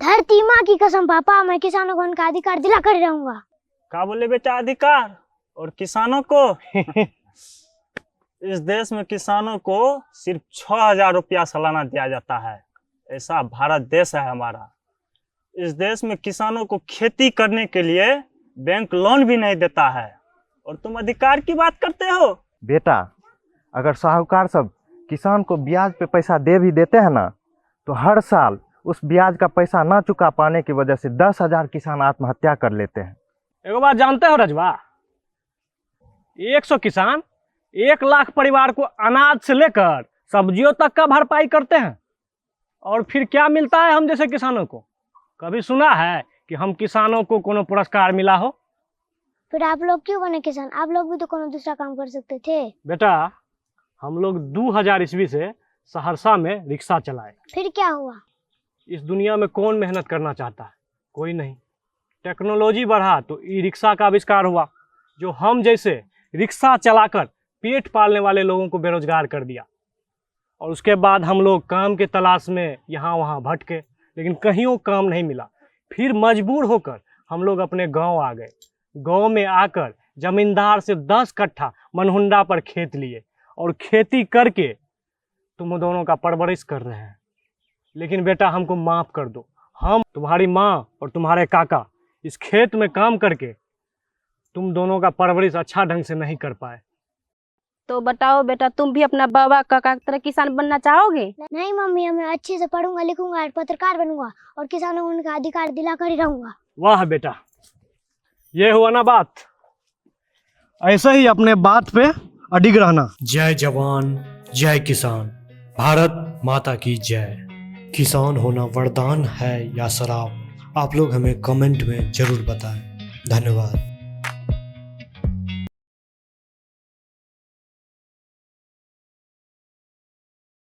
धरती माँ की कसम पापा, मैं किसानों को उनका अधिकार दिला कर रहूंगा। क्या बोले बेटा, अधिकार और किसानों को? इस देश में किसानों को सिर्फ 6,000 रुपया सालाना दिया जाता है। ऐसा भारत देश है हमारा। इस देश में किसानों को खेती करने के लिए बैंक लोन भी नहीं देता है, और तुम अधिकार की बात करते हो? बेटा, अगर साहूकार सब किसान को ब्याज पे पैसा दे भी देते हैं ना, तो हर साल उस ब्याज का पैसा ना चुका पाने की वजह से 10,000 किसान आत्महत्या कर लेते हैं। एक बात जानते हो रजवा, 100 किसान 1 लाख परिवार को अनाज से लेकर सब्जियों तक का भरपाई करते हैं, और फिर क्या मिलता है हम जैसे किसानों को? कभी सुना है कि हम किसानों को कोनो पुरस्कार मिला हो? फिर आप लोग क्यों बने किसान? आप लोग भी तो कोनो दूसरा काम कर सकते थे। बेटा, हम लोग 2000 ईस्वी से सहरसा में रिक्शा चलाए। फिर क्या हुआ? इस दुनिया में कौन मेहनत करना चाहता है? कोई नहीं। टेक्नोलॉजी बढ़ा तो ई रिक्शा का आविष्कार हुआ, जो हम जैसे रिक्शा चलाकर पेट पालने वाले लोगों को बेरोजगार कर दिया। और उसके बाद हम लोग काम के तलाश में यहाँ वहाँ भटके, लेकिन कहीं काम नहीं मिला। फिर मजबूर होकर हम लोग अपने गांव आ गए। गांव में आकर जमींदार से 10 कट्ठा मनहुंडा पर खेत लिए, और खेती करके तुम दोनों का परवरिश कर रहे हैं। लेकिन बेटा, हमको माफ़ कर दो। हम तुम्हारी माँ और तुम्हारे काका इस खेत में काम करके तुम दोनों का परवरिश अच्छा ढंग से नहीं कर पाए। तो बताओ बेटा, तुम भी अपना बाबा काका की तरह किसान बनना चाहोगे? नहीं मम्मी, मैं अच्छे से पढ़ूंगा, लिखूंगा और पत्रकार बनूंगा, और किसानों को उनका अधिकार दिला कर ही रहूंगा। वाह बेटा, ये हुआ ना बात। ऐसे ही अपने बात पे अडिग रहना। जय जवान जय किसान, भारत माता की जय। किसान होना वरदान है या श्राप? आप लोग हमें कमेंट में जरूर बताएं। धन्यवाद।